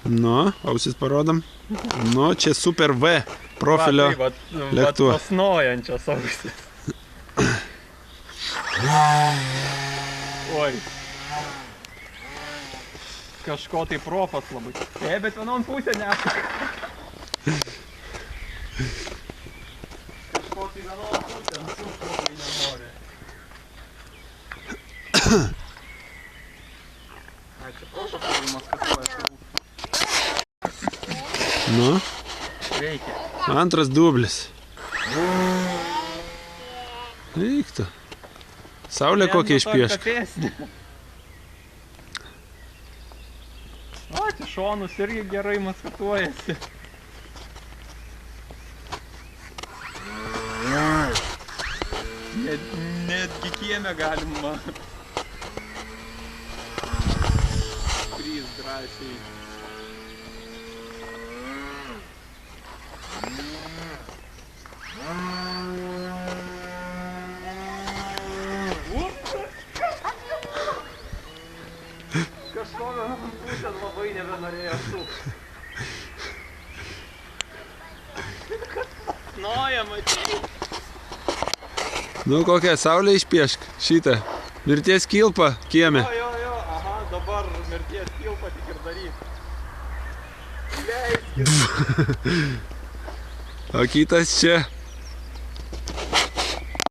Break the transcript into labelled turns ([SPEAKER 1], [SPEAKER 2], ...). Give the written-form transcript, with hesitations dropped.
[SPEAKER 1] Nu, ausis parodom. Nu, čia super V profilio lėktuvą.
[SPEAKER 2] Pasnojančios ausis. Oi. Kažko tai profas labai. Bet vienon pusė neapsaka. Kažko tai vienon pusė labai nenori. Ačiū, profas labai maskatuoja.
[SPEAKER 1] Nu,
[SPEAKER 2] Reikia.
[SPEAKER 1] antras dublis. Eiktų. Saulė kokia išpieška.
[SPEAKER 2] O, čia šonus irgi gerai maskatuojasi. Netgi kieme galima skrist drąsiai. Kažko vienam pusėn labai nebenorėjo sukti. Noja, matyti.
[SPEAKER 1] Nu, kokią saulę išpiešk. Šitą. Mirties kilpą kieme.
[SPEAKER 2] Jo, aha, dabar mirties kilpą tik ir daryk. Leiskit.
[SPEAKER 1] O kitas čia